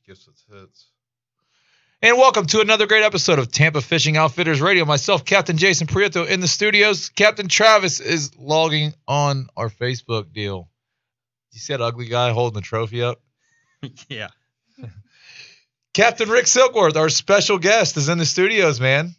Gifts with hits. And welcome to another great episode of Tampa Fishing Outfitters Radio. Myself, Captain Jason Prieto, in the studios. Captain Travis is logging on our Facebook deal. You see that ugly guy holding the trophy up? Yeah. Captain Rick Silkworth, our special guest, is in the studios, man.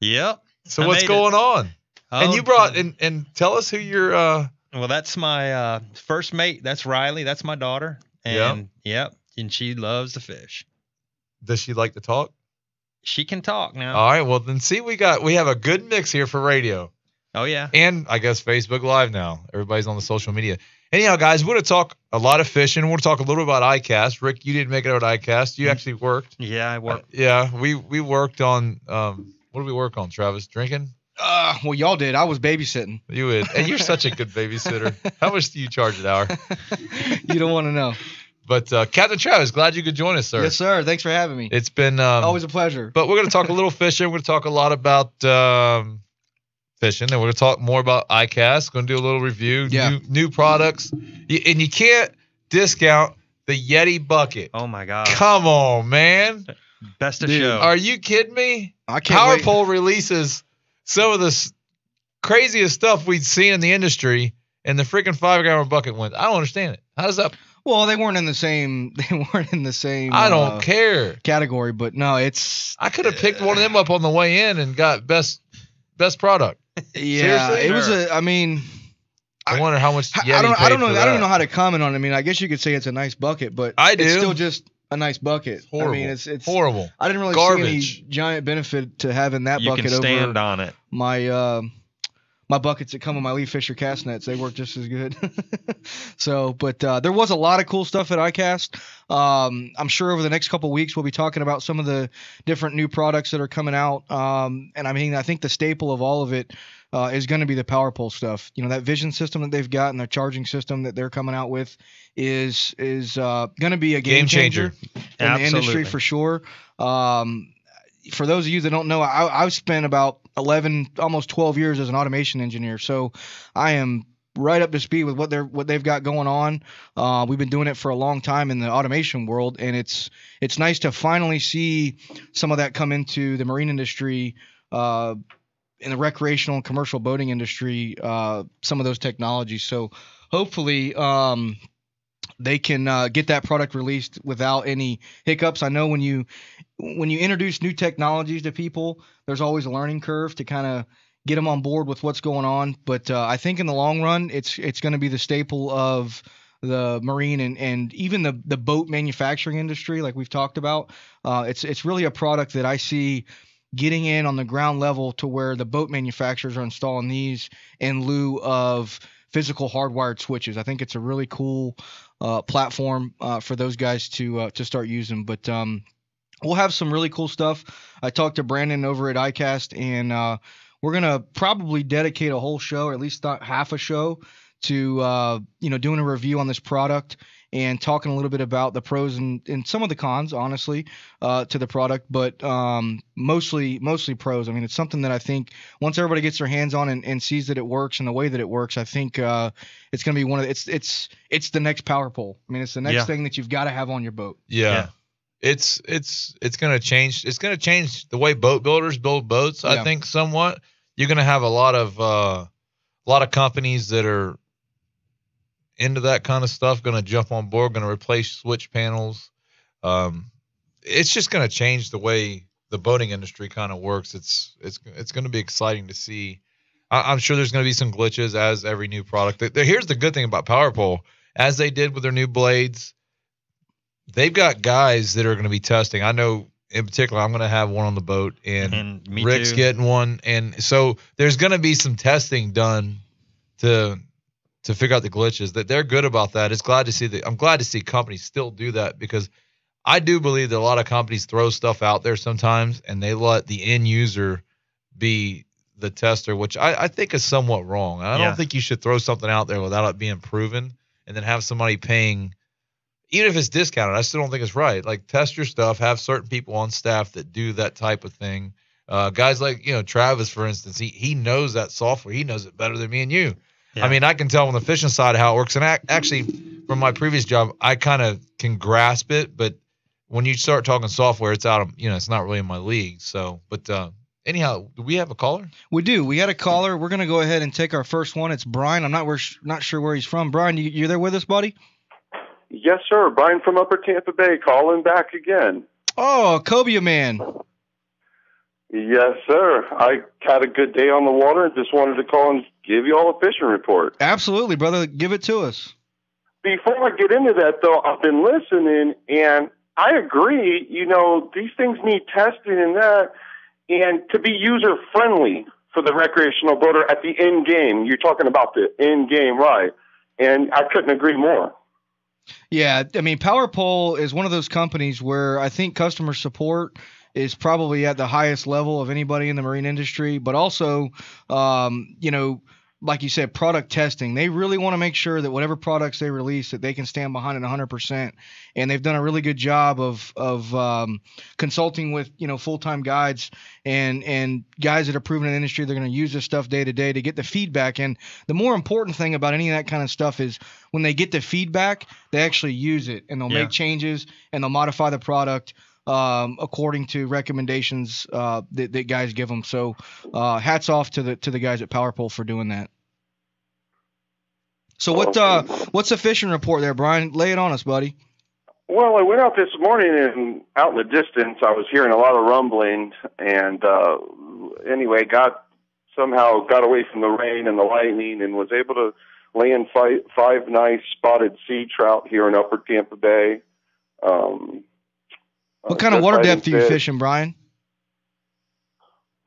Yep. So what's going on? Oh, and you brought and tell us who you're. Well, that's my first mate. That's Riley. That's my daughter. And yep. And she loves to fish. Does she like to talk? She can talk now. All right. Well, then see, we have a good mix here for radio. Oh yeah. And I guess Facebook Live now. Everybody's on the social media. Anyhow, guys, we're going to talk a lot of fishing. We're going to talk a little bit about ICAST. Rick, you didn't make it out at ICAST. You actually worked. Yeah, I worked. We worked on what did we work on, Travis? Drinking? Well, y'all did. I was babysitting. You would. And you're such a good babysitter. How much do you charge an hour? You don't want to know. But Captain Travis, glad you could join us, sir. Yes, sir. Thanks for having me. It's been always a pleasure. But we're going to talk a little fishing. We're going to talk a lot about fishing, and we're going to talk more about ICAST. Going to do a little review, new products, and you can't discount the Yeti bucket. Oh my God! Come on, man! Best of show. Are you kidding me? I can't wait. PowerPole releases some of the craziest stuff we'd seen in the industry, and the freaking 5-gallon bucket wins. I don't understand it. How does that? Well, they weren't in the same. I don't care category, but no, it's. I could have picked one of them up on the way in and got best product. Yeah, seriously? It was I mean, I wonder how much. I don't know. I don't know how to comment on it. I mean, I guess you could say it's a nice bucket, but I do. It's still just a nice bucket. It's horrible. I mean, it's horrible. I didn't really Garbage. see any giant benefit to having that bucket You can stand over on it. My buckets that come with my Lee Fisher cast nets. They work just as good. So, but there was a lot of cool stuff at ICAST. I'm sure over the next couple of weeks we'll be talking about some of the different new products that are coming out. And I mean, I think the staple of all of it is going to be the PowerPole stuff. You know, that vision system that they've got and their charging system that they're coming out with is going to be a game changer in the industry for sure. For those of you that don't know, I've spent about 11, almost 12 years as an automation engineer, so I am right up to speed with what they've got going on. We've been doing it for a long time in the automation world, and it's nice to finally see some of that come into the marine industry, in the recreational and commercial boating industry. Some of those technologies. So hopefully, they can get that product released without any hiccups. I know when you introduce new technologies to people, there's always a learning curve to kind of get them on board with what's going on. But I think in the long run, it's going to be the staple of the marine and even the boat manufacturing industry, like we've talked about. It's really a product that I see getting in on the ground level to where the boat manufacturers are installing these in lieu of physical hardwired switches. I think it's a really cool platform for those guys to start using. But we'll have some really cool stuff. I talked to Brandon over at ICAST, and we're gonna probably dedicate a whole show, or at least half a show, to doing a review on this product and talking a little bit about the pros and some of the cons, honestly, to the product, but mostly pros. I mean, it's something that I think once everybody gets their hands on and sees that it works and the way that it works, I think it's going to be one of it's the next power pole. I mean, it's the next thing that you've got to have on your boat. Yeah. It's going to change. It's going to change the way boat builders build boats. I think somewhat. You're going to have a lot of companies that are into that kind of stuff, going to jump on board, going to replace switch panels. It's just going to change the way the boating industry kind of works. It's going to be exciting to see. I'm sure there's going to be some glitches as every new product. Here's the good thing about PowerPole. As they did with their new blades, they've got guys that are going to be testing. I know in particular I'm going to have one on the boat, and Rick's getting one. And so there's going to be some testing done to figure out the glitches. That they're good about that. I'm glad to see companies still do that, because I do believe that a lot of companies throw stuff out there sometimes and they let the end user be the tester, which I think is somewhat wrong. I don't think you should throw something out there without it being proven and then have somebody paying, even if it's discounted. I still don't think it's right. Like, test your stuff, have certain people on staff that do that type of thing. Guys like, Travis, for instance, he knows that software. He knows it better than me and you. Yeah. I mean, I can tell on the fishing side how it works. And actually, from my previous job, I kind of can grasp it. But when you start talking software, it's out of, it's not really in my league. So, but anyhow, do we have a caller? We do. We had a caller. We're going to go ahead and take our first one. It's Brian. I'm not sure where he's from. Brian, you there with us, buddy? Yes, sir. Brian from Upper Tampa Bay calling back again. Oh, Cobia man. Yes, sir. I had a good day on the water and just wanted to call and give you all a fishing report. Absolutely, brother. Give it to us. Before I get into that, though, I've been listening, and I agree. These things need testing and that, and to be user-friendly for the recreational boater at the end game. You're talking about the end game, right? And I couldn't agree more. Yeah, I mean, Power Pole is one of those companies where I think customer support is probably at the highest level of anybody in the marine industry, but also, like you said, product testing. They really want to make sure that whatever products they release, that they can stand behind it 100%. And they've done a really good job of consulting with, full-time guides and guys that are proven in the industry. They're going to use this stuff day to day to get the feedback. And the more important thing about any of that kind of stuff is when they get the feedback, they actually use it, and they'll make changes and they'll modify the product according to recommendations that guys give them. So hats off to the guys at Power Pole for doing that. So what's the fishing report there, Brian? Lay it on us, buddy. Well, I went out this morning, and out in the distance, I was hearing a lot of rumbling, and anyway, somehow got away from the rain and the lightning, and was able to land five nice spotted sea trout here in Upper Tampa Bay. What kind of water depth are you fishing, Brian?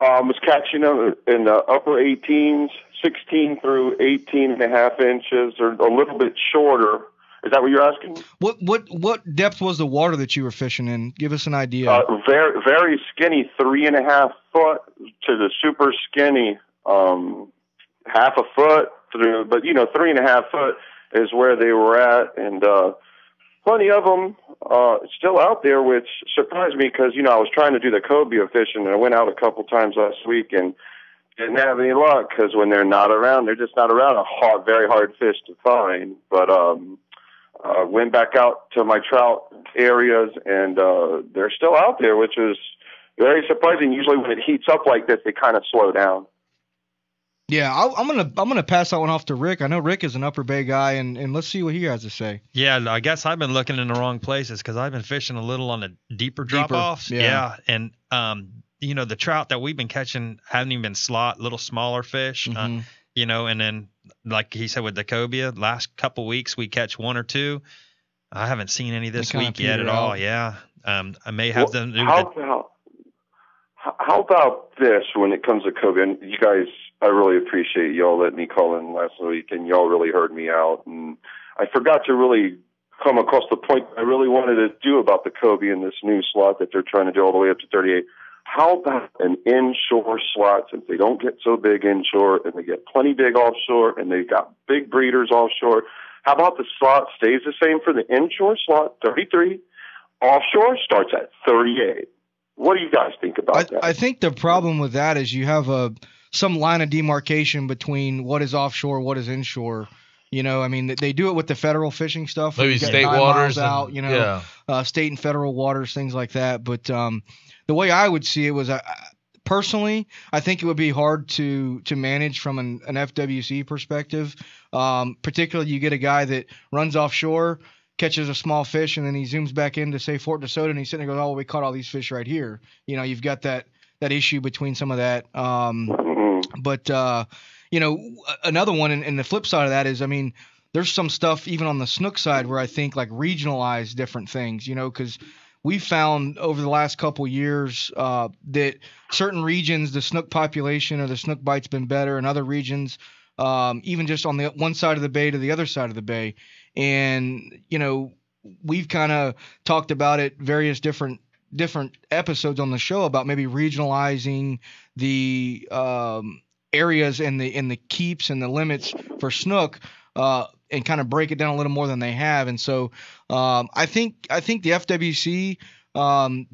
Was catching them in the upper 18s, 16 through 18 and a half inches, or a little bit shorter. Is that what you're asking? What depth was the water that you were fishing in? Give us an idea. Very, very skinny, 3.5 foot to the super skinny, half a foot through. But 3.5 foot is where they were at, and plenty of them still out there, which surprised me because I was trying to do the cobia fishing, and I went out a couple times last week and didn't have any luck because when they're not around, they're just not around. Very hard fish to find, but. Went back out to my trout areas, and they're still out there, which is very surprising. Usually when it heats up like this, they kind of slow down. Yeah, I'm gonna pass that one off to Rick. I know Rick is an Upper Bay guy, and let's see what he has to say. Yeah, I guess I've been looking in the wrong places because I've been fishing a little on the deeper drop-offs. Yeah, and the trout that we've been catching haven't even been little smaller fish. Mm-hmm. And then like he said with the cobia, last couple weeks we catch one or two. I haven't seen any this week yet at all. Yeah, I may have them. How about this when it comes to cobia? And you guys, I really appreciate y'all letting me call in last week, and y'all really heard me out. And I forgot to really come across the point I really wanted to do about the cobia in this new slot that they're trying to do all the way up to 38. How about an inshore slot, since they don't get so big inshore and they get plenty big offshore and they've got big breeders offshore? How about the slot stays the same for the inshore slot, 33, offshore starts at 38? What do you guys think about that? I think the problem with that is you have some line of demarcation between what is offshore, what is inshore. I mean, they do it with the federal fishing stuff. Maybe state waters out, state and federal waters, things like that. But the way I would see it was, personally, I think it would be hard to manage from an FWC perspective. Particularly, you get a guy that runs offshore, catches a small fish, and then he zooms back into, say, Fort DeSoto, and he's sitting there going, "Oh, we caught all these fish right here." You've got that issue between some of that. But another one, and the flip side of that is, I mean, there's some stuff even on the snook side where I think like regionalize different things, because we found over the last couple years that certain regions, the snook population or the snook bite's been better, and other regions, even just on the one side of the bay to the other side of the bay. And, we've kind of talked about it, various different episodes on the show about maybe regionalizing the areas and the keeps and the limits for snook, and kind of break it down a little more than they have. And so I think the FWC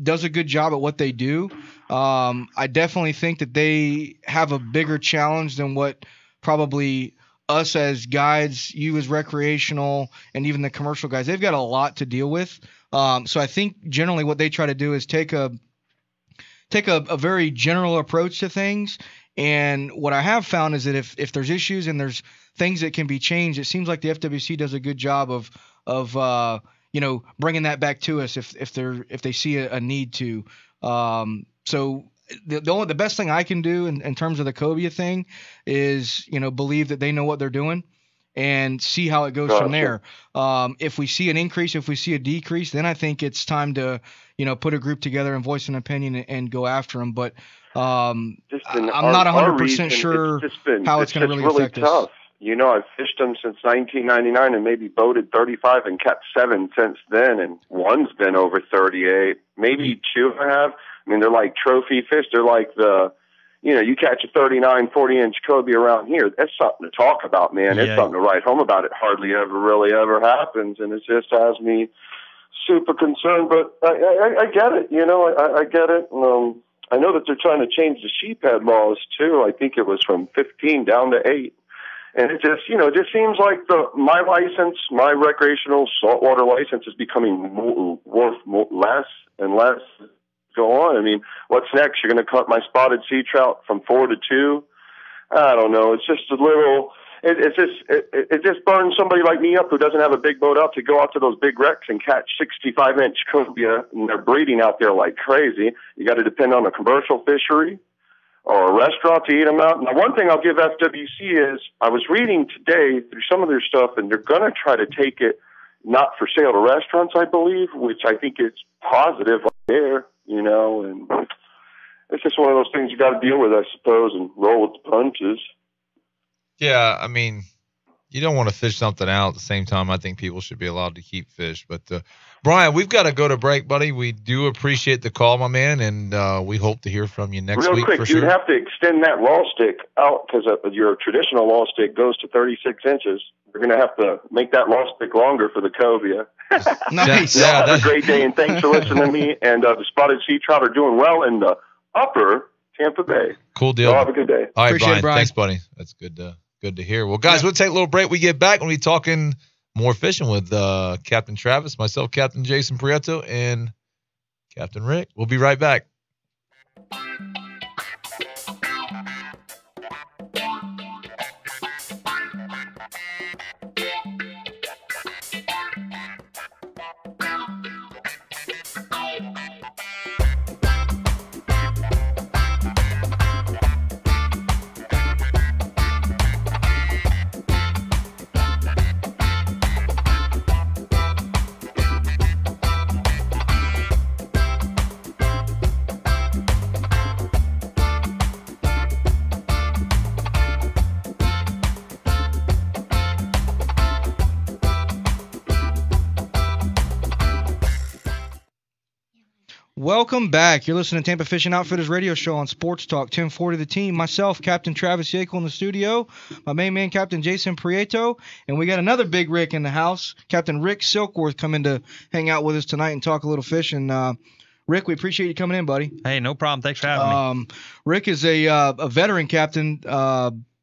does a good job at what they do. I definitely think that they have a bigger challenge than what probably us as guides, you as recreational, and even the commercial guys, they've got a lot to deal with. So I think generally what they try to do is take a very general approach to things. And what I have found is that if there's issues and there's things that can be changed, it seems like the FWC does a good job of bringing that back to us if they see a need to. So the best thing I can do in terms of the cobia thing is, believe that they know what they're doing and see how it goes from there. If we see an increase, if we see a decrease, then I think it's time to, put a group together and voice an opinion and go after them. But I'm not 100% sure how it's going to really affect tough. us. I've fished them since 1999 and maybe boated 35 and kept 7 since then, and one's been over 38, maybe 2 have. I mean, they're like trophy fish. They're like you catch a 39, 40-inch cobia around here. That's something to talk about, man. Yeah. It's something to write home about. It hardly ever happens, and it just has me super concerned. But I get it, I get it. I know that they're trying to change the sheephead laws, too. I think it was from 15 down to 8. And it just, it just seems like my recreational saltwater license is becoming worth less and less. Go on. I mean, what's next? You're going to cut my spotted sea trout from 4 to 2? I don't know. It's just a little. It just burns somebody like me up who doesn't have a big boat out to go out to those big wrecks and catch 65-inch cobia, and they're breeding out there like crazy. You got to depend on a commercial fishery or a restaurant to eat them out. Now, one thing I'll give FWC is I was reading today through some of their stuff, and they're going to try to take it not for sale to restaurants, I believe, which I think is positive there, and it's just one of those things you got to deal with, I suppose, and roll with the punches. Yeah, I mean, you don't want to fish something out at the same time. I think people should be allowed to keep fish. But, Brian, we've got to go to break, buddy. We do appreciate the call, my man, and we hope to hear from you next week. Real quick, you'd have to extend that law stick out because your traditional law stick goes to 36 inches. We're going to have to make that law stick longer for the cobia. Nice. Yeah, have a great day, and thanks for listening to me. And the spotted sea trout are doing well in the upper Tampa Bay. Cool deal. Have a good day. All right, Appreciate Brian. it, Thanks, buddy. That's good to hear. Well, guys, we'll take a little break. We get back when we talking more fishing with Captain Travis, myself, Captain Jason Prieto, and Captain Rick. We'll be right back. Welcome back. You're listening to Tampa Fishing Outfitters radio show on Sports Talk 1040 The Team. Myself, Captain Travis Yaeckel in the studio, my main man, Captain Jason Prieto, and we got another big Rick in the house, Captain Rick Silkworth, coming to hang out with us tonight and talk a little fishing. Rick, we appreciate you coming in, buddy. Hey, no problem. Thanks for having me. Rick is a veteran captain,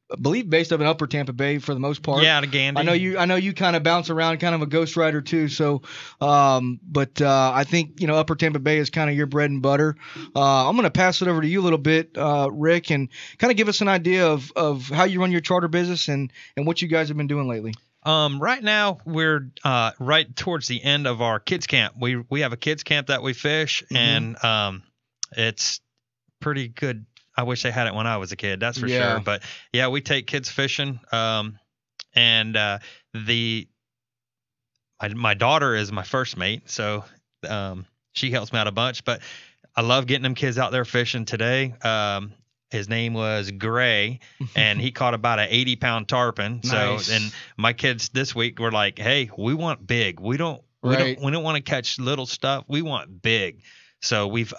I believe based up in Upper Tampa Bay for the most part. Yeah, out of Gandy. I know you kind of bounce around, kind of a ghost rider too. So, but I think Upper Tampa Bay is kind of your bread and butter. I'm going to pass it over to you a little bit, Rick, and kind of give us an idea of how you run your charter business and what you guys have been doing lately. Right now we're right towards the end of our kids camp. We have a kids camp that we fish, and it's pretty good. I wish they had it when I was a kid, that's for sure. But yeah, we take kids fishing. And my daughter is my first mate, so she helps me out a bunch. But I love getting them kids out there fishing today. His name was Gray, and he caught about an 80-pound tarpon. Nice. So, and my kids this week were like, "Hey, we want big. We don't want to catch little stuff. We want big." So we've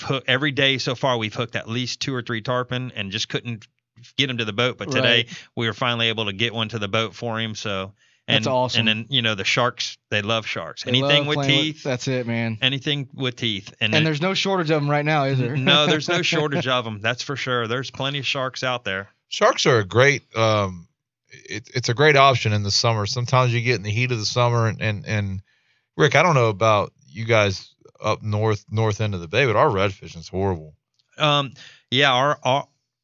hooked every day so far. We've hooked at least 2 or 3 tarpon, and just couldn't get him to the boat. But today we were finally able to get one to the boat for him. So. That's awesome. And then, the sharks, they love sharks. Anything with teeth. That's it, man. Anything with teeth. And there's no shortage of them right now, is there? No, there's no shortage of them. That's for sure. There's plenty of sharks out there. Sharks are a great it's a great option in the summer. Sometimes you get in the heat of the summer, and Rick, I don't know about you guys up north end of the bay, but our red fishing is horrible. Yeah,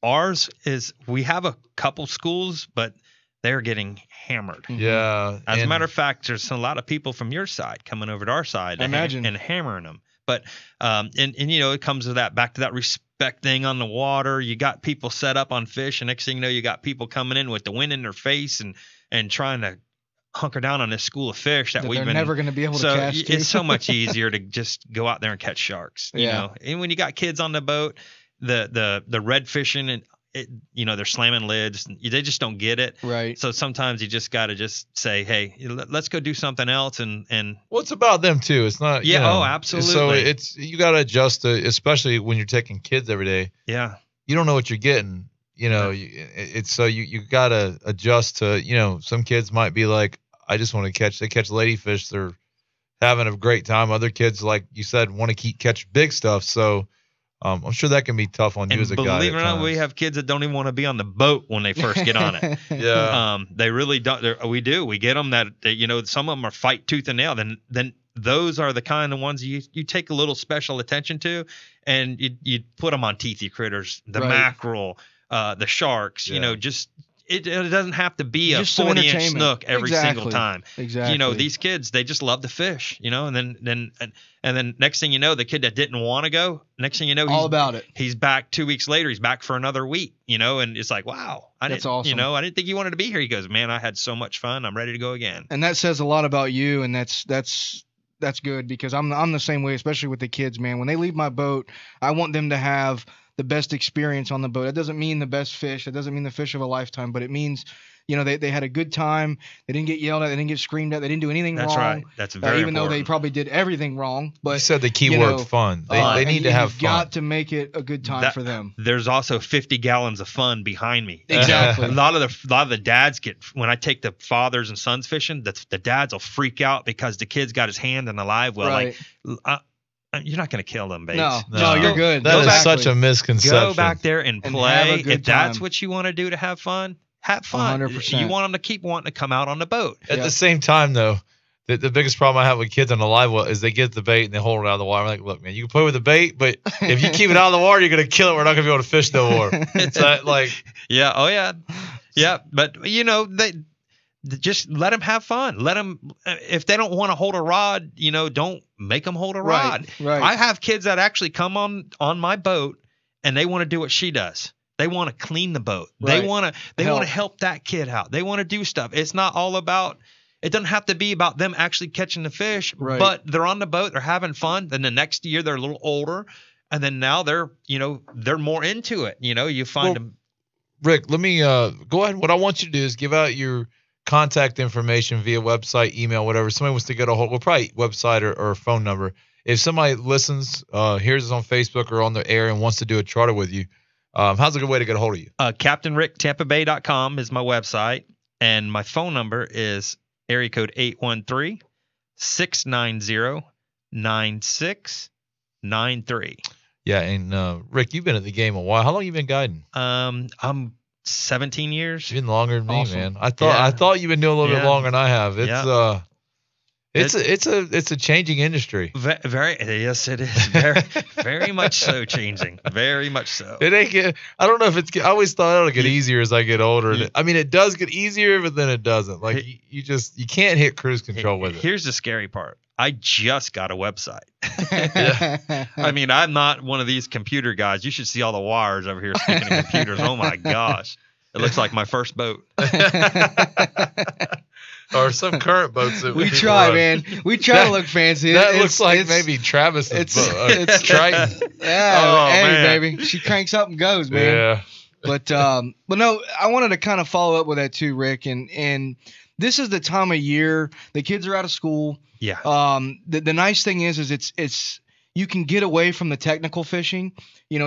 ours is, we have a couple schools, but they're getting hammered. Yeah. As a matter of fact, there's a lot of people from your side coming over to our side and hammering them. But and it comes to that, back to that respect thing on the water. You got people set up on fish, and next thing you know, you got people coming in with the wind in their face and trying to hunker down on this school of fish that they're never going to be able to catch. It's so much easier to just go out there and catch sharks. You know, and when you got kids on the boat, the red fishing and they're slamming lids. They just don't get it. Right. So sometimes you just got to just say, hey, let's go do something else. And well, it's about them too. It's not. Yeah. Oh, absolutely. So you got to adjust to, especially when you're taking kids every day. Yeah. You don't know what you're getting. It's so you got to adjust to, some kids might be like, I just want to catch ladyfish. They're having a great time. Other kids, like you said, want to catch big stuff. So I'm sure that can be tough on you as a guy. Believe it or not, we have kids that don't even want to be on the boat when they first get on it. Yeah. They really don't. We do. We get them that some of them are fight tooth and nail. Then those are the kind of ones you take a little special attention to, and you put them on teethy critters, the mackerel, the sharks. Just. It doesn't have to be just a 40-inch snook every single time. Exactly. These kids, they just love to fish, and then next thing you know, the kid that didn't want to go, next thing you know, all about it. He's back 2 weeks later. He's back for another week, and it's like, wow, that's awesome. I didn't think you wanted to be here. He goes, man, I had so much fun. I'm ready to go again. And that says a lot about you, and that's good, because I'm the same way, especially with the kids, man. When they leave my boat, I want them to have the best experience on the boat. It doesn't mean the best fish. It doesn't mean the fish of a lifetime, but it means, they had a good time. They didn't get yelled at. They didn't get screamed at. They didn't do anything wrong. That's right. That's very even important. though they probably did everything wrong. But you said the key word, fun. They need to have fun. Got to make it a good time for them. There's also 50 gallons of fun behind me. Exactly. A lot of the dads when I take the fathers and sons fishing, the dads will freak out because the kid's got his hand in the live well. Right. You're not going to kill them, baits. No, you're good. That is such a misconception. Go back there and play. If that's what you want to do to have fun, have fun. 100%. You want them to keep wanting to come out on the boat. At the same time, though, the biggest problem I have with kids on the live well is they get the bait and they hold it out of the water. I'm like, look, man, you can play with the bait, but if you keep it out of the water, you're going to kill it. We're not going to be able to fish no more. It's like, yeah, oh yeah, yeah. But they just let them have fun. Let them, if they don't want to hold a rod, don't make them hold a rod. Right. I have kids that actually come on my boat and they want to do what she does. They want to clean the boat. Right. They want to help that kid out. They want to do stuff. It's not all about, it doesn't have to be about them actually catching the fish, but they're on the boat, they're having fun. Then the next year they're a little older, and then now they're more into it. You find them. Rick, let me go ahead. What I want you to do is give out your contact information via website, email, whatever. Somebody wants to get a hold, well, probably website or phone number. If somebody listens, hears us on Facebook or on the air and wants to do a charter with you, how's a good way to get a hold of you? CaptainRickTampaBay.com is my website, and my phone number is area code 813-690-9693. Yeah, and Rick, you've been at the game a while. How long have you been guiding? I'm 17 years. You've been longer than me, man. I thought you've been doing a little bit longer than I have. It's a changing industry. Yes, it is. Very, very much so changing. Very much so. It ain't I don't know if I always thought it'll get easier as I get older. I mean, it does get easier, but then it doesn't. Like you can't hit cruise control with it. Here's the scary part. I just got a website. I mean, I'm not one of these computer guys. You should see all the wires over here sticking in computers. Oh my gosh. It looks like my first boat. Or some current boats that we try, man. We try to look fancy. That looks like maybe Travis's boat. It's Triton. Yeah, hey, baby. She cranks up and goes, man. Yeah. But no, I wanted to kind of follow up with that too, Rick. And this is the time of year the kids are out of school. Yeah. The nice thing is it's you can get away from the technical fishing.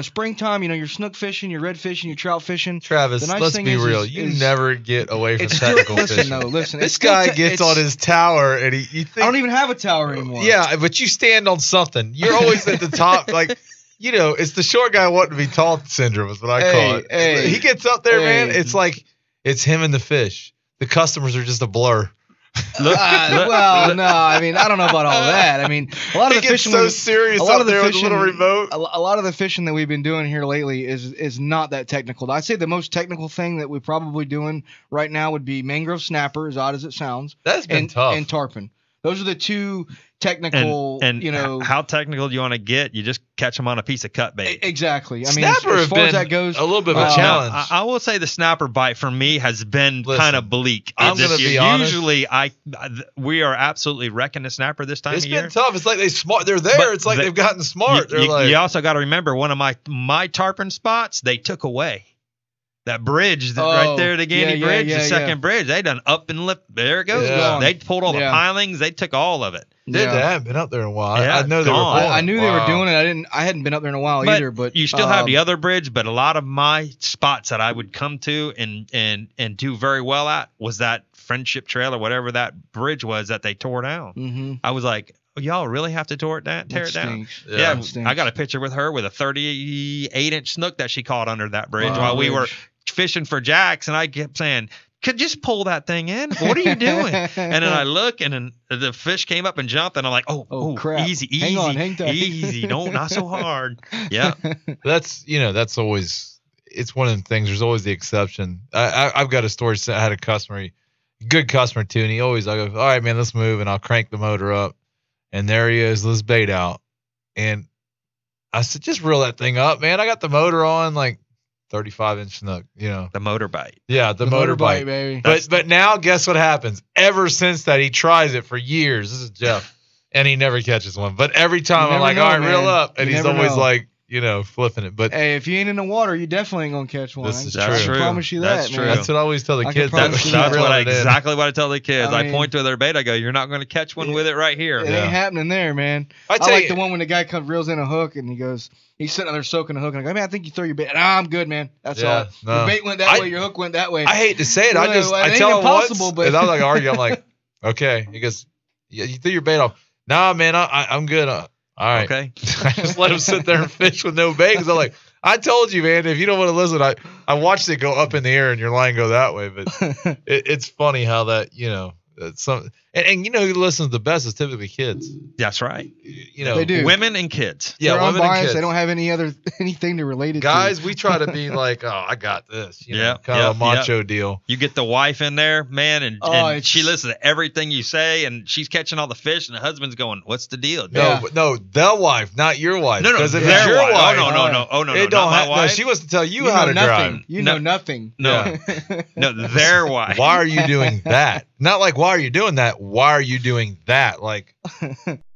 Springtime, you're snook fishing, you're red fishing, you're trout fishing. Travis, let's be real. You never get away from technical fishing. Listen. This guy gets on his tower and you think. I don't even have a tower anymore. Yeah, but you stand on something. You're always at the top. Like, it's the short guy wanting to be tall syndrome is what I call it. Hey, he gets up there, man. It's like it's him and the fish. the customers are just a blur. Well, no, I mean, I don't know about all that. I mean, a lot of the fishing so serious out there with a little remote. A lot of the fishing that we've been doing here lately is not that technical. I'd say the most technical thing that we're probably doing right now would be mangrove snapper, as odd as it sounds. That's been tough. And tarpon. Those are the two technical, and how technical do you want to get? You just catch them on a piece of cut bait. Exactly. I mean, snapper as far as that goes, a little bit of a challenge. I will say the snapper bite for me has been kind of bleak. I'm going to be honest. Usually, we are absolutely wrecking the snapper this time of year. It's been tough. It's like they're there. But it's like they've gotten smart. You also got to remember one of my tarpon spots they took away. That bridge right there, the Gandy Bridge, the second bridge, they done up and lift. There it goes. Yeah. They pulled all the pilings. They took all of it. They haven't been up there in a while. Yeah, I know they were. I knew they were doing it. I hadn't been up there in a while either. But you still have the other bridge. But a lot of my spots that I would come to and do very well at was that Friendship Trail or whatever that bridge was that they tore down. Mm-hmm. I was like, y'all really have to tear it down? Yeah, I got a picture with her with a 38-inch snook that she caught under that bridge while we were fishing for jacks, and I kept saying, could just pull that thing in. What are you doing? And then I look, and then the fish came up and jumped, and I'm like, oh crap. Easy, hang tight. Easy, not so hard. Yeah. That's always, it's one of the things. There's always the exception. I've got a story. I had a customer, good customer too, and I go, all right, man, let's move, and I'll crank the motor up, and there he is, let's bait out, and I said, just reel that thing up, man. I got the motor on, like 35-inch snook, the motor bite. Yeah, the motor bite, baby. But now guess what happens? Ever since that, he tries it for years. This is Jeff, and he never catches one. But every time I'm like, all right, reel up, and he's always like, flipping it. But hey, if you ain't in the water, you definitely ain't gonna catch one. This is true. I promise you That's that, true. man. That's what I always tell the kids. That's exactly what I tell the kids. I point to their bait. I go, you're not going to catch one with it right here. It ain't happening there, man. I like the one when the guy reels in a hook and he goes, he's sitting there soaking a hook, and I go, man, I think you throw your bait. Nah, I'm good, man. That's all. No. Your bait went that way, your hook went that way. I hate to say it. I tell him once, and I'm like, argue. I'm like, okay. He goes, yeah, you threw your bait off. Nah, man, I'm good. All right. Okay. I just let him sit there and fish with no bait, because I'm like, I told you, man, if you don't want to listen, I watched it go up in the air and your line go that way. But it's funny how that, and who listens the best is typically kids. That's right. They do. Women and kids. Yeah, they're women unbiased. and kids. They don't have anything to relate it to. Guys, we try to be like, oh, I got this. Kind of a macho deal. You get the wife in there, man, and she listens to everything you say, and she's catching all the fish, and the husband's going, what's the deal? No, the wife, not your wife. No, because their wife. Wife. Oh, no, it don't have, no, she wants to tell you how to drive. You know nothing. No, no, their wife. Why are you doing that? Not like, why are you doing that? Why are you doing that? Like,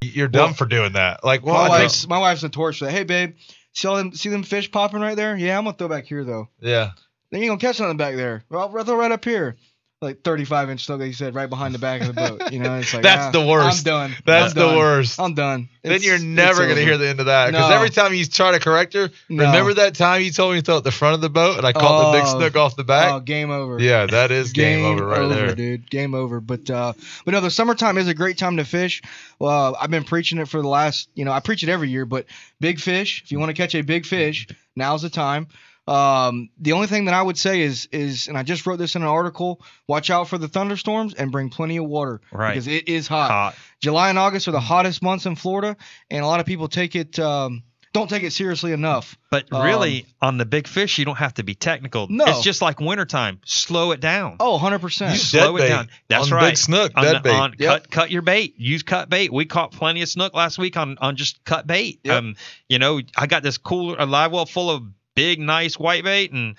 you're dumb for doing that. Like, my wife's notorious for that. Hey, babe, see them fish popping right there? Yeah, I'm going to throw back here, though. Yeah. Then you're going to catch something back there. I'll throw right up here. Like 35-inch snook, like you said, right behind the back of the boat. It's like, that's the worst. I'm done. That's the worst. I'm done. Then you're never going to hear the end of that. Because every time you try to correct her, remember that time you told me to throw at the front of the boat and I caught the big snook off the back? Oh, game over. Yeah, that is game over right there. Dude. Game over. But no, the summertime is a great time to fish. Well, I've been preaching it for the last, I preach it every year, but big fish, if you want to catch a big fish, now's the time. The only thing that I would say is, and I just wrote this in an article, watch out for the thunderstorms and bring plenty of water. Right. Because it is hot. July and August are the hottest months in Florida, and a lot of people don't take it seriously enough. But really, on the big fish, you don't have to be technical. No. It's just like wintertime. Slow it down. Oh, 100%. Slow it down. That's right. Big snook, dead bait. Cut your bait. Use cut bait. We caught plenty of snook last week on just cut bait. Yep. I got this a live well full of big, nice white bait, and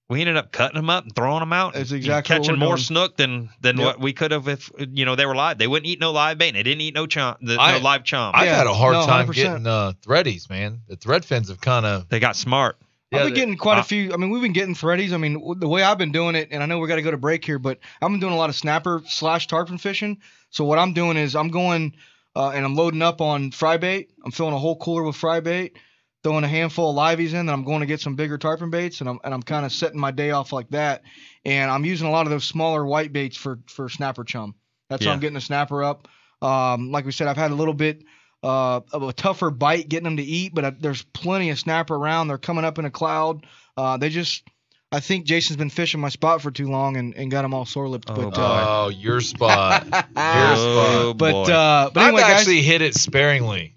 we ended up cutting them up and throwing them out. That's exactly catching what we're more doing. snook than what we could have if they were live. They wouldn't eat no live bait, and they didn't eat no live chum. I've had a hard time 100%. getting threadies, man. The thread fins have kind of they got smart. I've been getting quite a few. I mean, we've been getting threadies. I mean, the way I've been doing it, and I know we got to go to break here, but I've been doing a lot of snapper / tarpon fishing. So what I'm doing is I'm going and I'm loading up on fry bait. I'm filling a whole cooler with fry bait, throwing a handful of liveys in, then I'm going to get some bigger tarpon baits, and I'm kind of setting my day off like that. And I'm using a lot of those smaller white baits for snapper chum. That's how I'm getting the snapper up. Like we said, I've had a little bit of a tougher bite getting them to eat, but there's plenty of snapper around. They're coming up in a cloud. I think Jason's been fishing my spot for too long and got him all sore lipped. Your spot. Your Oh, spot. But anyway, I've guys. actually hit it sparingly.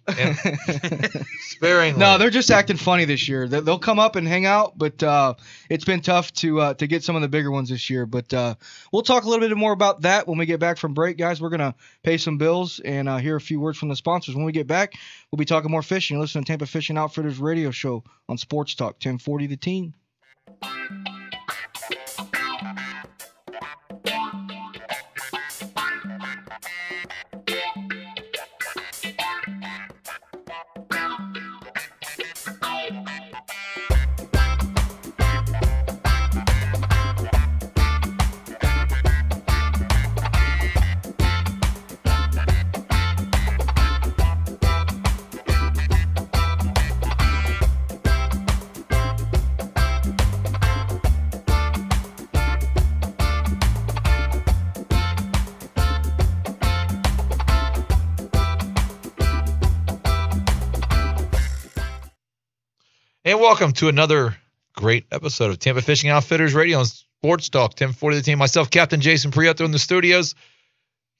Sparingly. No, they're just acting funny this year. They'll come up and hang out, but it's been tough to get some of the bigger ones this year. But we'll talk a little bit more about that when we get back from break, guys. We're gonna pay some bills and hear a few words from the sponsors. When we get back, we'll be talking more fishing. Listen to Tampa Fishing Outfitters Radio Show on Sports Talk 1040 The Team. And welcome to another great episode of Tampa Fishing Outfitters Radio on Sports Talk 1040 The Team. Myself, Captain Jason Prieto in the studios.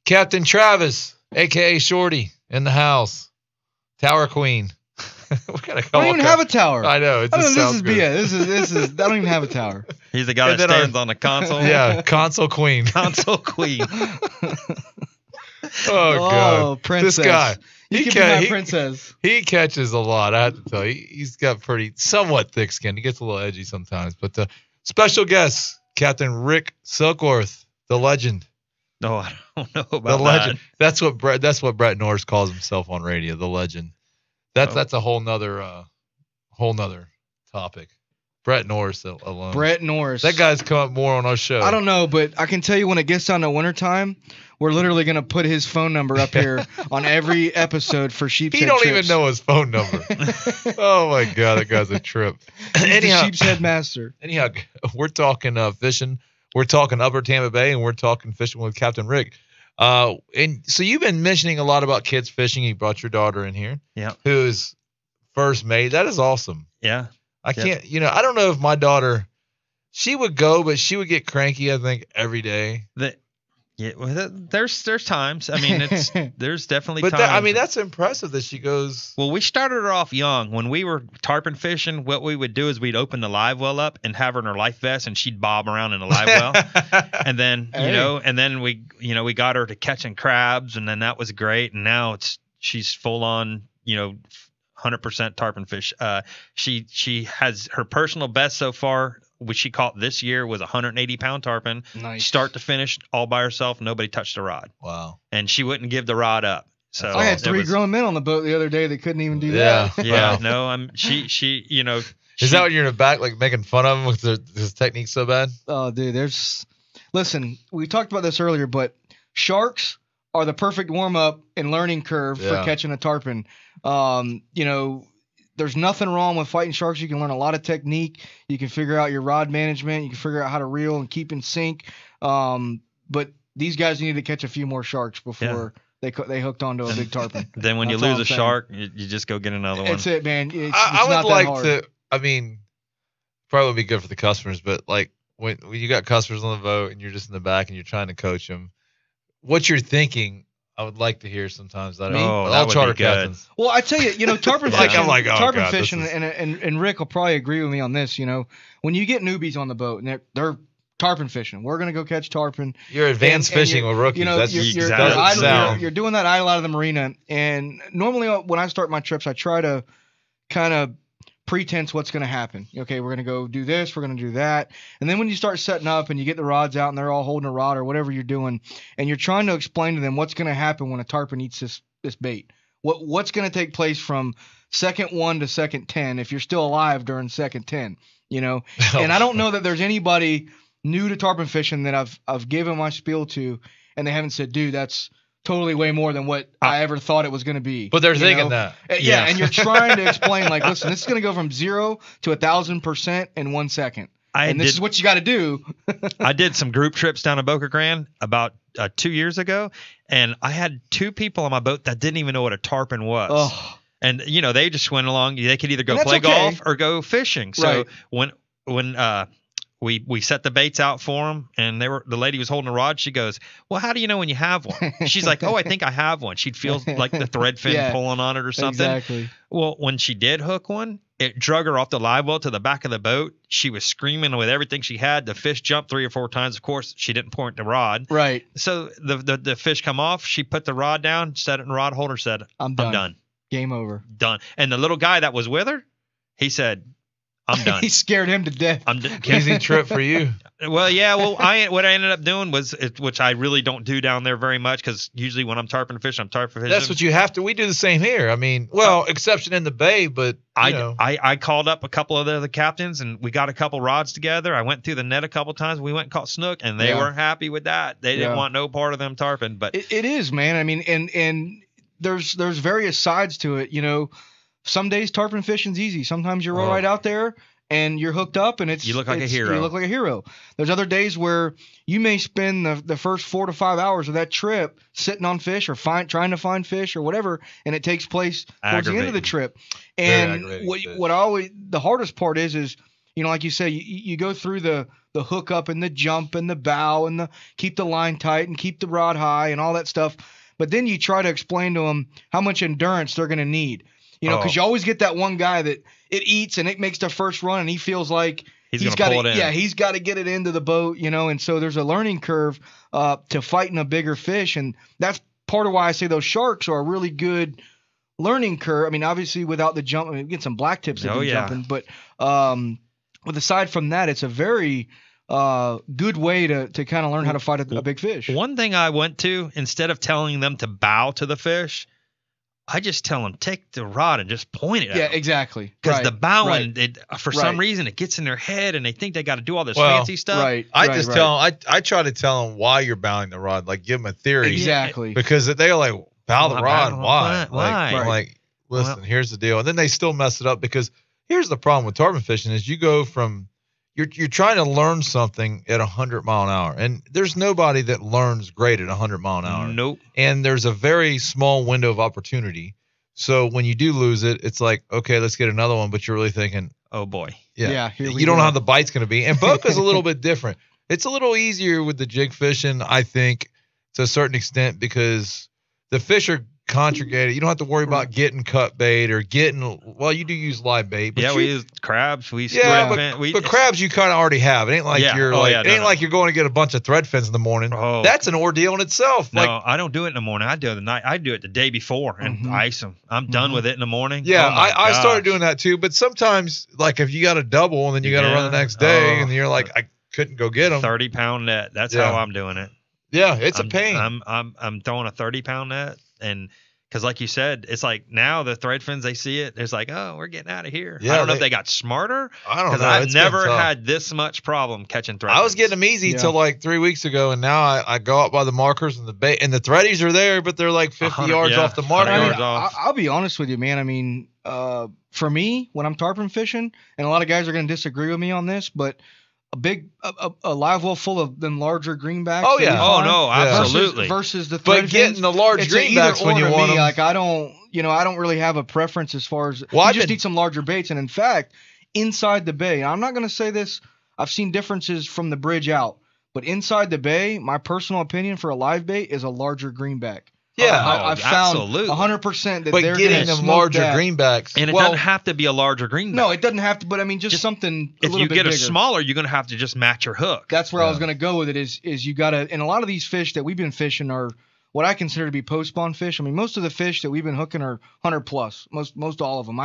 Captain Travis, a.k.a. Shorty, in the house. Tower Queen. I don't even have a tower. I know. This is BS. This is. I don't even have a tower. He's the guy that stands on the console. Yeah, console queen. Console queen. Oh, God. Princess. This guy. You can be my princess. He catches a lot, I have to tell you. He's got somewhat thick skin. He gets a little edgy sometimes. But special guest, Captain Rick Silkworth, the legend. No, I don't know about the legend. that. That's what Brett Norris calls himself on radio, the legend. That's a whole nother topic. Brett Norris alone. Brett Norris. That guy's come up more on our show. I don't know, but I can tell you when it gets down to wintertime, we're literally going to put his phone number up here on every episode for Sheepshead He don't trips. even know his phone number. Oh, my God. That guy's a trip. Anyhow, the Sheepshead master. Anyhow, we're talking fishing. We're talking Upper Tampa Bay, and we're talking fishing with Captain Rick. And so you've been mentioning a lot about kids fishing. You brought your daughter in here. Yeah. Who's first mate. That is awesome. Yeah. I can't, I don't know if my daughter, she would go, but she would get cranky, I think, every day. There's times. I mean, there's definitely times. But that's impressive that she goes. Well, we started her off young. When we were tarpon fishing, what we would do is we'd open the live well up and have her in her life vest, and she'd bob around in the live well. And then, we got her to catching crabs, and then that was great. And now she's full on, 100% tarpon fish. She has her personal best so far, which she caught this year, was 180-pound tarpon. Nice. Start to finish, all by herself. Nobody touched the rod. Wow. And she wouldn't give the rod up. So I had three grown men on the boat the other day that couldn't even do that. Yeah. No, she. Is that when you're in the back, like making fun of him with his technique so bad? Oh, dude, listen, we talked about this earlier, but sharks are the perfect warm-up and learning curve for catching a tarpon. There's nothing wrong with fighting sharks. You can learn a lot of technique. You can figure out your rod management. You can figure out how to reel and keep in sync. But these guys need to catch a few more sharks before they hooked onto a big tarpon. Then when you lose a shark, you just go get another one. That's it, man. It's I would not like that hard. to. I mean, probably would be good for the customers, but like when you got customers on the boat and you're just in the back and you're trying to coach them, what you're thinking, I would like to hear sometimes. That would charter be good. captains. Well, I tell you, tarpon fishing. Tarpon God, fishing, and Rick will probably agree with me on this. When you get newbies on the boat and they're tarpon fishing, we're gonna go catch tarpon. You're advanced fishing with rookies. You're doing that idle out of the marina, and normally when I start my trips, I try to kind of pretense what's going to happen. Okay, we're going to go do this, we're going to do that. And then when you start setting up and you get the rods out and they're all holding a rod or whatever you're doing, and you're trying to explain to them what's going to happen when a tarpon eats this bait. What's going to take place from second 1 to second 10 if you're still alive during second 10, And I don't know that there's anybody new to tarpon fishing that I've given my spiel to and they haven't said, dude, that's totally way more than what I ever thought it was going to be. But they're thinking that. Yeah, and you're trying to explain, like, listen, this is going to go from 0 to 1,000% in 1 second. This is what you got to do. I did some group trips down to Boca Grande about 2 years ago, and I had 2 people on my boat that didn't even know what a tarpon was. Oh. And, they just went along. They could either go play golf or go fishing. So right. when we set the baits out for them, and the lady was holding a rod. She goes, "Well, how do you know when you have one?" She's like, "Oh, I think I have one." She'd feel like the thread fin pulling on it or something. Exactly. Well, when she did hook one, it drug her off the live well to the back of the boat. She was screaming with everything she had. The fish jumped 3 or 4 times. Of course, she didn't point the rod. Right. So the fish come off. She put the rod down, set it in the rod holder, said, I'm done. Game over. Done. And the little guy that was with her, he said, I'm done. He scared him to death. Easy trip for you. Well, yeah. Well, what I ended up doing was, which I really don't do down there very much, because usually when I'm tarpon fishing, I'm tarpon fishing. That's what you have to. We do the same here. I mean, exception in the bay, but I called up a couple of the other captains, and we got a couple rods together. I went through the net a couple times. We went and caught snook, and they weren't happy with that. They didn't want no part of them tarpon. But it is, man. I mean, and there's various sides to it. You know, some days tarpon fishing's easy. Sometimes you're right out there and you're hooked up, and you look like a hero. You look like a hero. There's other days where you may spend the first 4 to 5 hours of that trip sitting on fish or trying to find fish or whatever, and it takes place towards the end of the trip. And the hardest part is you know, like you say, you go through the hookup and the jump and the bow and the keep the line tight and keep the rod high and all that stuff. But then you try to explain to them how much endurance they're going to need. You know, because you always get that one guy that it eats and it makes the first run and he feels like he's got to yeah, he's got to get it into the boat, you know. And so there's a learning curve to fighting a bigger fish, and that's part of why I say those sharks are a really good learning curve. I mean, obviously without the jump, I mean, we get some black tips jumping, but aside from that, it's a very good way to kind of learn how to fight a big fish. One thing I went to, instead of telling them to bow to the fish, I just tell them, take the rod and just point it at them. Yeah, exactly. Because the bowing, for some reason, it gets in their head and they think they got to do all this fancy stuff. I tell them, I try to tell them why you're bowing the rod, like give them a theory. Exactly. Because they're like, bow the rod, why? Why? Like, listen, here's the deal. And then they still mess it up, because here's the problem with tarpon fishing is you go from, you're trying to learn something at 100 mile an hour, and there's nobody that learns great at 100 mile an hour. Nope. And there's a very small window of opportunity. So when you do lose it, it's like, okay, let's get another one. But you're really thinking, oh boy, here you don't know how the bite's going to be. And Boca's a little bit different. It's a little easier with the jig fishing, I think, to a certain extent, because the fish are conjugated. You don't have to worry about getting cut bait or getting, well, you do use live bait. But we use crabs. But crabs you kind of already have. It ain't like like you're going to get a bunch of thread fins in the morning. Oh. That's an ordeal in itself. No, I don't do it in the morning. I do it the night. I do it the day before and ice them. I'm done with it in the morning. Yeah, I started doing that too. But sometimes, like if you got a double and then you got to run the next day, and you're like, I couldn't go get them. 30-pound net. That's how I'm doing it. Yeah, it's a pain. I'm throwing a 30-pound net, and because like you said, it's like now the thread fins, they see it, it's like, oh, we're getting out of here. Yeah, I don't know if they got smarter. I don't know. Because I've never had this much problem catching thread fins. I was getting them easy till like 3 weeks ago, and now I go out by the markers and the bait, and the threadies are there, but they're like 50 yards off the marker. I'll be honest with you, man. I mean, for me, when I'm tarpon fishing, and a lot of guys are going to disagree with me on this, but a live well full of them larger greenbacks. Oh yeah. Oh no, absolutely. Versus the thread fins. But getting the large greenbacks when you want them. Like I don't really have a preference as far as. Well, I just need some larger baits, and in fact, inside the bay, I'm not going to say this. I've seen differences from the bridge out, but inside the bay, my personal opinion for a live bait is a larger greenback. Yeah, I've found 100% that they're getting them larger greenbacks, and it doesn't have to be a larger greenback. No, it doesn't have to. But I mean, just something. If you get a smaller, you're going to have to just match your hook. That's where I was going to go with it. Is you got to, and a lot of these fish that we've been fishing are what I consider to be post spawn fish. I mean, most of the fish that we've been hooking are 100 plus. Most all of them.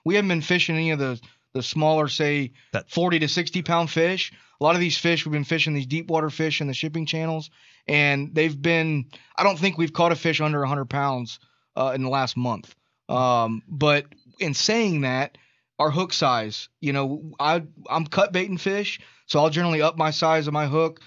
We haven't been fishing any of the smaller, say 40 to 60 pound fish. A lot of these fish, we've been fishing these deep water fish in the shipping channels, and they've been, I don't think we've caught a fish under 100 pounds in the last month. But in saying that, our hook size, I'm cut baiting fish, so I'll generally up my size of my hook,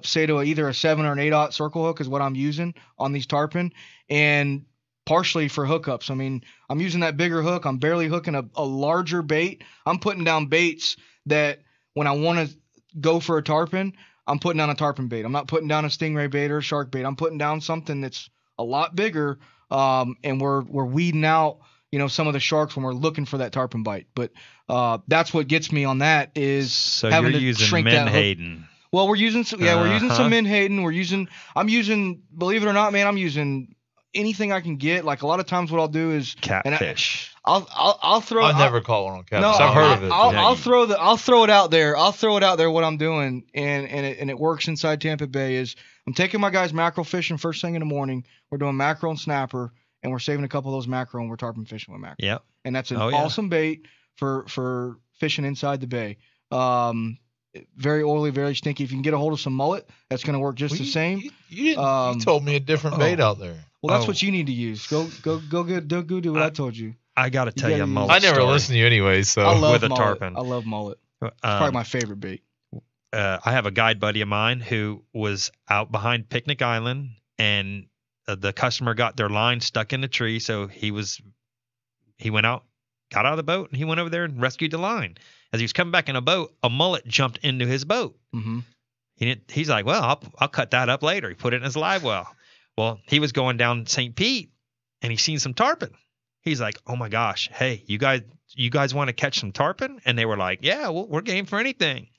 say to either a 7 or an 8/0 circle hook is what I'm using on these tarpon, and partially for hookups. I mean, I'm using that bigger hook. I'm barely hooking a larger bait. I'm putting down baits that when I want to go for a tarpon, I'm putting down a tarpon bait. I'm not putting down a stingray bait or a shark bait. I'm putting down something that's a lot bigger, and we're weeding out, some of the sharks when we're looking for that tarpon bite. But that's what gets me on that is so having you're to using shrink that hook. menhaden. Well, we're using some menhaden. I'm using, believe it or not, man, I'm using anything I can get. Like a lot of times what I'll do is catfish. I'll throw. I've never caught one on catfish. No, I've heard of it. I'll throw it out there. I'll throw it out there. What I'm doing, and it works inside Tampa Bay is I'm taking my guys mackerel fishing first thing in the morning. We're doing mackerel and snapper, and we're saving a couple of those mackerel, and we're tarpon fishing with mackerel. Yep. And that's an awesome bait for fishing inside the bay. Very oily, very stinky. If you can get a hold of some mullet, that's going to work just the same. You told me a different bait out there. Well, that's what you need to use. Go do what I told you. I got to tell you a mullet I never story. listen to you anyway, so. I love with a mullet. tarpon. I love mullet. It's probably my favorite bait. I have a guide buddy of mine who was out behind Picnic Island, and the customer got their line stuck in the tree, so he went out, got out of the boat, and he went over there and rescued the line. As he was coming back in a boat, a mullet jumped into his boat. Mm-hmm. He's like, well, I'll cut that up later. He put it in his live well. Well, he was going down St. Pete, and he seen some tarpon. He's like, oh my gosh, hey, you guys want to catch some tarpon? And they were like, yeah, well, we're game for anything.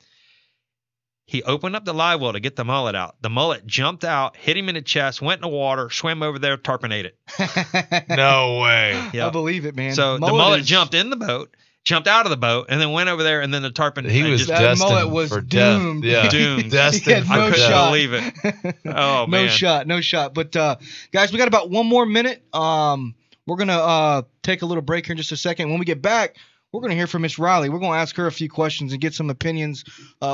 He opened up the live well to get the mullet out. The mullet jumped out, hit him in the chest, went in the water, swam over there, tarpon ate it. No way. Yep. I believe it, man. So the mullet jumped in the boat, jumped out of the boat, and then went over there, and then the tarpon. He was destined for doomed. Death. Yeah. Doomed. Destined I couldn't shot. believe it. Oh, man. No shot. But, guys, we got about one more minute. We're going to take a little break here in just a second. When we get back, we're going to hear from Miss Riley. We're going to ask her a few questions and get some opinions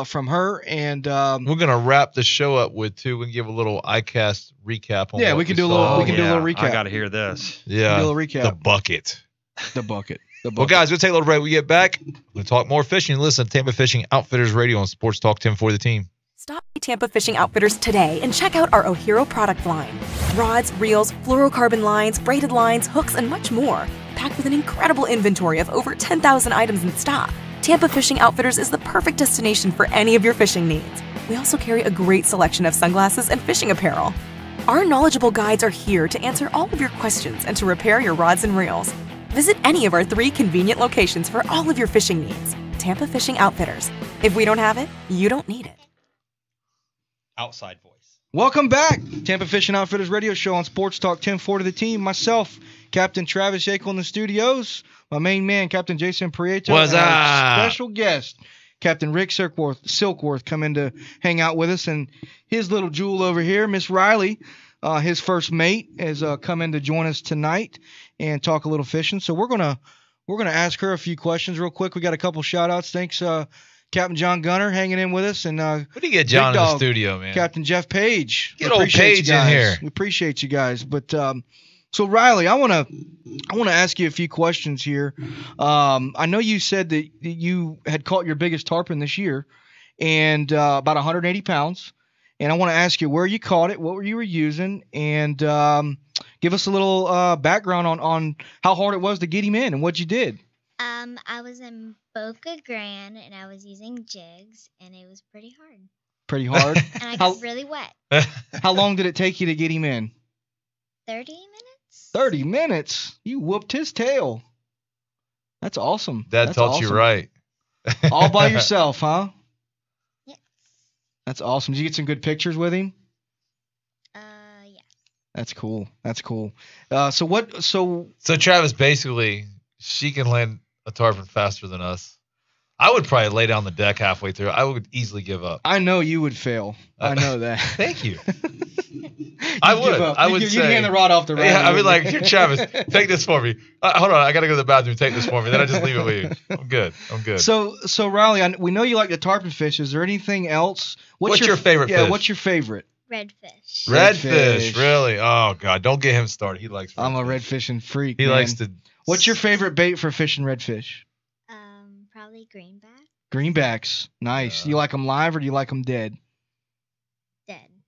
from her. And we're going to wrap the show up with, too. We can give a little ICAST recap on yeah, what we can do a little recap. I got to hear this. Yeah. Do a little recap. The bucket. Well, guys, we'll take a little break. We get back. We'll talk more fishing. Listen to Tampa Fishing Outfitters Radio on Sports Talk 10 for the team. Stop by Tampa Fishing Outfitters today and check out our O'Hero product line. Rods, reels, fluorocarbon lines, braided lines, hooks, and much more. Packed with an incredible inventory of over 10,000 items in stock. Tampa Fishing Outfitters is the perfect destination for any of your fishing needs. We also carry a great selection of sunglasses and fishing apparel. Our knowledgeable guides are here to answer all of your questions and to repair your rods and reels. Visit any of our 3 convenient locations for all of your fishing needs. Tampa Fishing Outfitters. If we don't have it, you don't need it. Outside voice. Welcome back. Tampa Fishing Outfitters Radio Show on Sports Talk 10-4 to the team. Myself, Captain Travis Yaeckel in the studios. My main man, Captain Jason Prieto. What's and up? our special guest, Captain Rick Silkworth, come in to hang out with us. And his little jewel over here, Miss Riley, his first mate, has come in to join us tonight and talk a little fishing. So we're gonna ask her a few questions real quick. We got a couple shout outs. Thanks, Captain John Gunner hanging in with us. And what do you get John in the studio, man? Captain Jeff Page. Get old Page in here. We appreciate you guys. But so Riley, I wanna ask you a few questions here. I know you said that you had caught your biggest tarpon this year, and about 180 pounds. And I want to ask you where you caught it, what you were using, and give us a little background on how hard it was to get him in and what you did. I was in Boca Grande, and I was using jigs, and it was pretty hard. Pretty hard? And I got really wet. How long did it take you to get him in? 30 minutes. 30 minutes? You whooped his tail. That's awesome. That taught you right. All by yourself, huh? Yes. That's awesome. Did you get some good pictures with him? Yeah. That's cool. So Travis, basically, she can land a tarpon faster than us. I would probably lay down the deck halfway through. I would easily give up. I know you would fail. I know that. Thank you. I would. I would say. You'd hand the rod off the rod. Yeah, I'd be like, here, Travis, take this for me. Hold on, I got to go to the bathroom. Take this for me. Then I just leave it with you. I'm good. So Riley, we know you like the tarpon fish. Is there anything else? What's your favorite fish? Yeah, what's your favorite? Redfish. Redfish, really? Oh, God. Don't get him started. He likes redfish. I'm a redfishing freak. He likes to. What's your favorite bait for fishing redfish? Probably greenback. Greenbacks. Nice. You like them live or do you like them dead?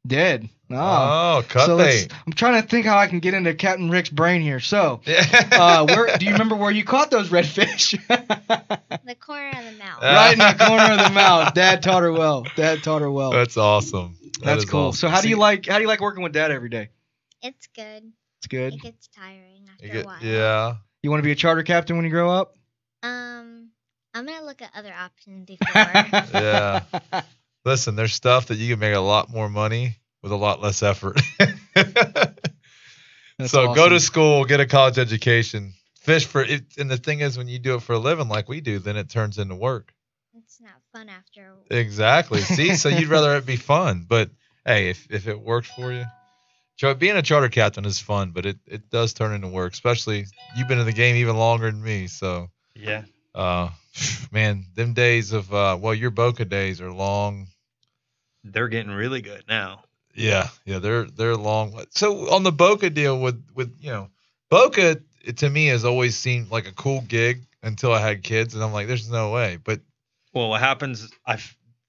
Dead. Oh, cut bait. I'm trying to think how I can get into Captain Rick's brain here. So, where do you remember where you caught those redfish? The corner of the mouth. Right in the corner of the mouth. Dad taught her well. That's awesome. That's cool. Awesome. So how do you like working with Dad every day? It's good. It's good. It gets tiring after a while. Yeah. You want to be a charter captain when you grow up? I'm gonna look at other options before. Yeah. Listen, there's stuff that you can make a lot more money with a lot less effort. So awesome. Go to school, get a college education, fish for it. And the thing is, when you do it for a living like we do, then it turns into work. It's not fun after. Exactly. See, so you'd rather it be fun. But hey, if it works for you, being a charter captain is fun, but it does turn into work. Especially you've been in the game even longer than me. So yeah. Man, them days of your Boca days are long. They're getting really good now. Yeah, they're long. So on the Boca deal with Boca, to me has always seemed like a cool gig until I had kids, and I'm like, there's no way. But what happens? I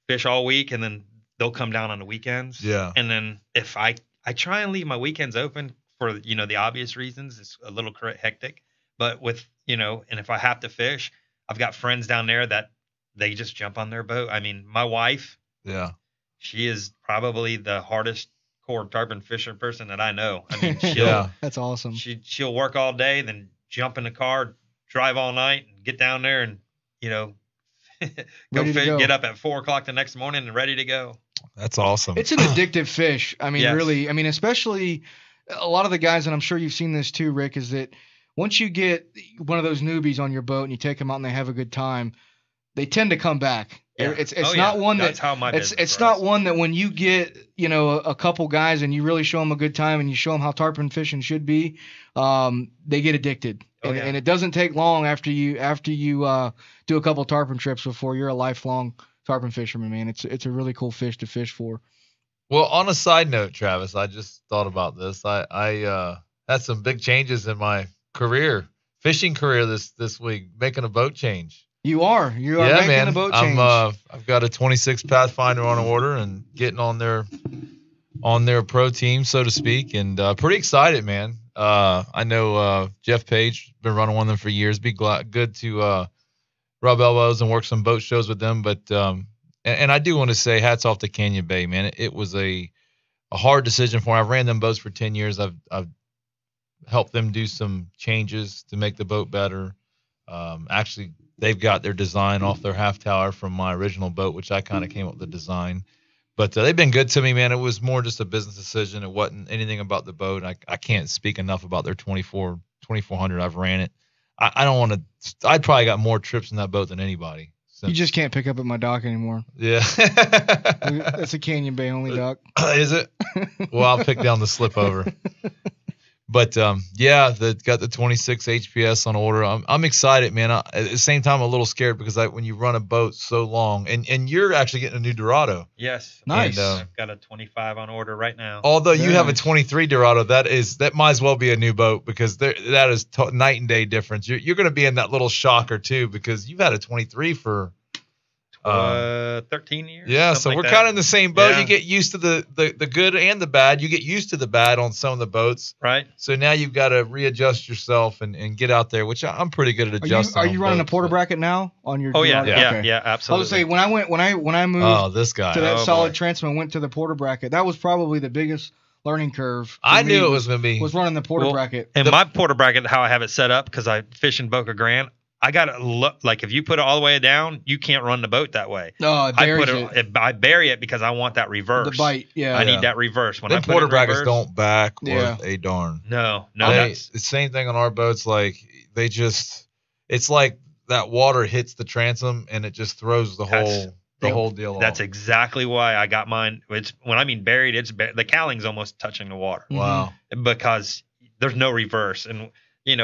fish all week, and then they'll come down on the weekends. Yeah. And then if I try and leave my weekends open for the obvious reasons, it's a little hectic. But with and if I have to fish, I've got friends down there that they just jump on their boat. I mean, my wife. Yeah. She is probably the hardest core tarpon fisher person that I know. I mean, that's awesome. She'll work all day, then jump in the car, drive all night, and get down there, and go fish, get up at 4:00 the next morning and ready to go. That's awesome. It's an addictive fish. I mean, yes. Really. I mean, especially a lot of the guys, and I'm sure you've seen this too, Rick, is that once you get one of those newbies on your boat and you take them out and they have a good time, they tend to come back. Yeah. It's not one that it's not one that when you get a couple guys and you really show them a good time and you show them how tarpon fishing should be, they get addicted. And it doesn't take long after you do a couple tarpon trips before you're a lifelong tarpon fisherman, man. It's a really cool fish to fish for. Well, on a side note, Travis, I just thought about this. I had some big changes in my fishing career this week, making a boat change. You are making a boat change. I've got a 26 Pathfinder on order and getting on their pro team, so to speak, and pretty excited, man. I know Jeff Page been running one of them for years. Be good to rub elbows and work some boat shows with them. But and I do want to say hats off to Canyon Bay, man. It was a hard decision for me. I've ran them boats for 10 years. I've helped them do some changes to make the boat better. Actually, they've got their design off their half tower from my original boat, which I kind of came up with the design. But they've been good to me, man. It was more just a business decision. It wasn't anything about the boat. I can't speak enough about their 2400. I've ran it. I don't want to. I'd probably got more trips in that boat than anybody. You just can't pick up at my dock anymore. Yeah. That's a Canyon Bay only dock. Is it? Well, I'll pick down the slip over. But got the 26 HPS on order. I'm excited, man. At the same time, I'm a little scared because when you run a boat so long, and you're actually getting a new Dorado. Yes, nice. And, I've got a 25 on order right now. Although you have a 23 Dorado, that might as well be a new boat because that is night and day difference. You're going to be in that little shocker too because you've had a 23 for 13 years. Yeah, so we're kind of in the same boat. Yeah. You get used to the good and the bad. You get used to the bad on some of the boats. Right. So now you've got to readjust yourself and get out there, which I'm pretty good at adjusting. Are you running a porter bracket now on your? Oh yeah, absolutely. I was say when I moved this guy to that solid transfer, went to the porter bracket. That was probably the biggest learning curve. I knew it was going to be. Was running the porter bracket. And my porter bracket, how I have it set up, because I fish in Boca Grande. I got to look like if you put it all the way down, you can't run the boat that way. No, I bury it because I want that reverse. The bite, yeah. I need that reverse. When I put porter brackets don't back worth a darn. No. The same thing on our boats. Like it's like that water hits the transom and it just throws the whole deal off. That's exactly why I got mine. When I mean buried, the cowling's almost touching the water. Wow. Because there's no reverse and.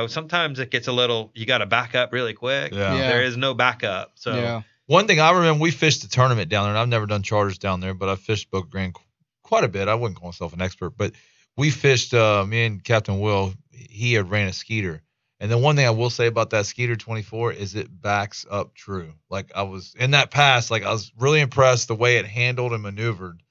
Sometimes it gets you got to back up really quick. Yeah. There is no backup. So one thing I remember, we fished a tournament down there, and I've never done charters down there, but I fished Boca Grande quite a bit. I wouldn't call myself an expert, but we fished, me and Captain Will, he had ran a Skeeter. And the one thing I will say about that Skeeter 24 is it backs up true. Like I was in that pass, I was really impressed the way it handled and maneuvered.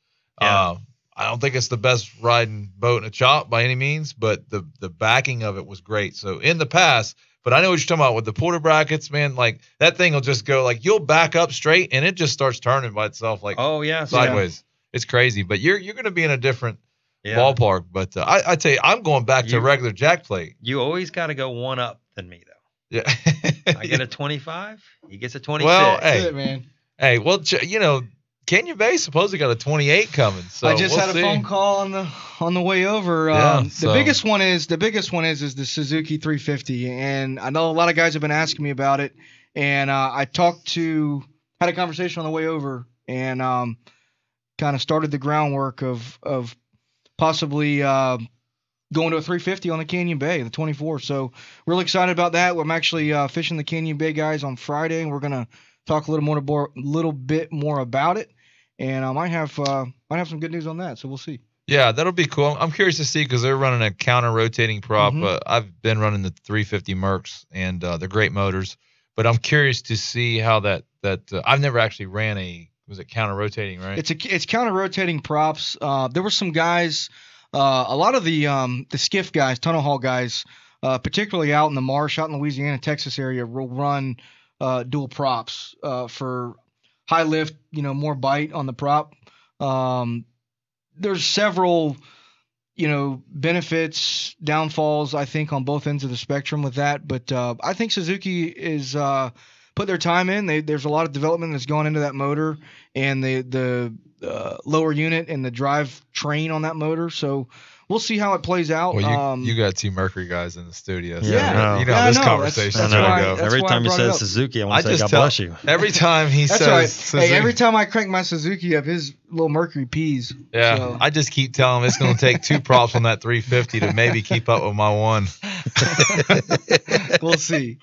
Yeah. I don't think it's the best riding boat in a chop by any means, but the backing of it was great. So in the past, but I know what you're talking about with the porter brackets, man. Like that thing will just go you'll back up straight and it just starts turning by itself sideways. Yeah. It's crazy, but you're going to be in a different ballpark. But I tell you, I'm going back to regular jack plate. You always got to go one up than me, though. Yeah. I get a 25. He gets a 26. Well, That's it, man. Hey, well, Canyon Bay supposedly got a 28 coming. So I just we'll had see. a phone call on the way over. The biggest one is the Suzuki 350, and I know a lot of guys have been asking me about it. And I had a conversation on the way over, and kind of started the groundwork of possibly going to a 350 on the Canyon Bay, the 24. So really excited about that. I'm actually fishing the Canyon Bay guys on Friday, and we're gonna talk a little bit more about it. And I might have some good news on that. So we'll see. Yeah, that'll be cool. I'm curious to see because they're running a counter rotating prop. I've been running the 350 Mercs, and they're great motors. But I'm curious to see how that I've never actually ran was it counter rotating, right? It's counter rotating props. There were some guys. A lot of the skiff guys, tunnel haul guys, particularly out in the marsh, out in Louisiana, Texas area, will run dual props for high lift, more bite on the prop. There's several, benefits, downfalls, I think, on both ends of the spectrum with that. But I think Suzuki is put their time in. There's a lot of development that's gone into that motor and the lower unit and the drive train on that motor. So we'll see how it plays out. Well, you got two Mercury guys in the studio. So yeah. You know how this conversation is going to go. Every time he says Suzuki, I want to say God bless you. Every time he says right. Suzuki. Hey, every time I crank my Suzuki up, his little Mercury peas. Yeah, so. I just keep telling him it's going to take two props on that 350 to maybe keep up with my one. We'll see.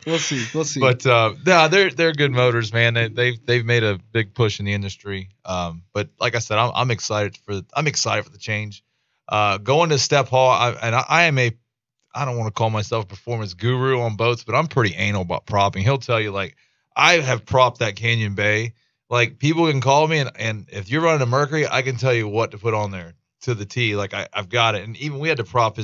But they're good motors, man. They've made a big push in the industry. But like I said, I'm excited for the change. Going to Step Hall, I don't want to call myself a performance guru on boats, but I'm pretty anal about propping. He'll tell you, like, I have propped that Canyon Bay. Like, people can call me, and if you're running a Mercury, I can tell you what to put on there to the T. Like, I've got it. And even we had to prop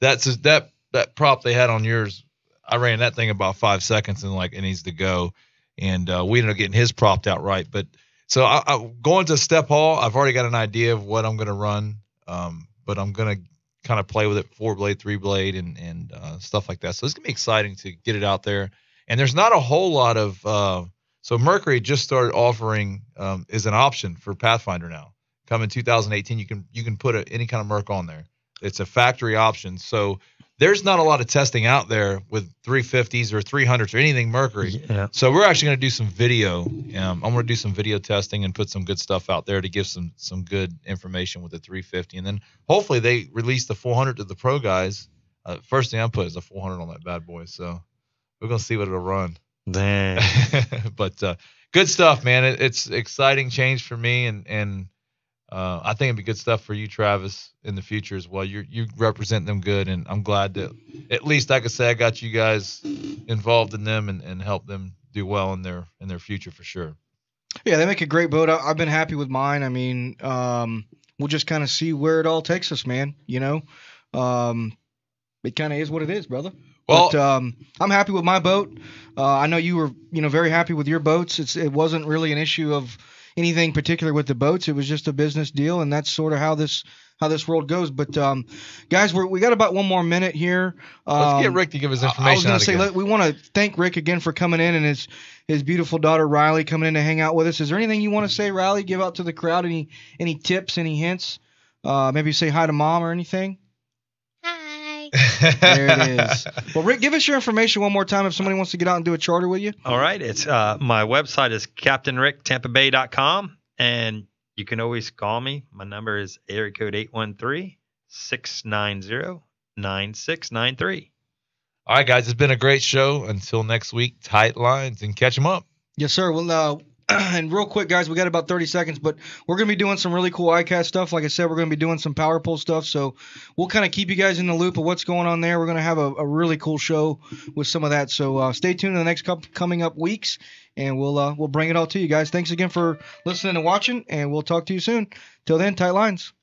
that prop they had on yours. I ran that thing about 5 seconds and it needs to go. And we ended up getting his propped out right. But so I going to Step Hall, I've already got an idea of what I'm going to run. But I'm going to kind of play with it, 4-blade, 3-blade, and stuff like that. So it's going to be exciting to get it out there. And there's not a whole lot of so Mercury just started offering is an option for Pathfinder now. Come in 2018, you can put any kind of Merc on there. It's a factory option. So there's not a lot of testing out there with 350s or 300s or anything Mercury. Yeah. So we're actually going to do some video. I'm going to do some video testing and put some good stuff out there to give some good information with the 350. And then hopefully they release the 400 to the pro guys. First thing I put is a 400 on that bad boy. So we're going to see what it'll run. Dang. But good stuff, man. It's exciting change for me. And I think it'd be good stuff for you, Travis, in the future as well. You represent them good, and I'm glad that at least I could say I got you guys involved in them and help them do well in their future for sure. Yeah, they make a great boat. I've been happy with mine. I mean, we'll just kind of see where it all takes us, man. It kind of is what it is, brother. Well, but, I'm happy with my boat. I know you were, very happy with your boats. It wasn't really an issue of anything particular with the boats. It was just a business deal, and that's sort of how this world goes. But guys, we got about one more minute here. Let's get Rick to give his information. I was going to say we want to thank Rick again for coming in, and his beautiful daughter Riley coming in to hang out with us. Is there anything you want to say, Riley? Give out to the crowd any tips, any hints? Maybe say hi to mom or anything. There it is. Well, Rick, give us your information one more time if somebody wants to get out and do a charter with you. All right. It's my website is CaptainRickTampaBay.com, and you can always call me. My number is area code 813-690-9693. All right, guys. It's been a great show. Until next week, tight lines and catch them up. Yes, sir. Well, and real quick, guys, we got about 30 seconds, but we're going to be doing some really cool iCast stuff. Like I said, we're going to be doing some power pull stuff, so we'll kind of keep you guys in the loop of what's going on there. We're going to have a really cool show with some of that, so stay tuned in the next coming up weeks, and we'll bring it all to you guys. Thanks again for listening and watching, and we'll talk to you soon. Till then, tight lines.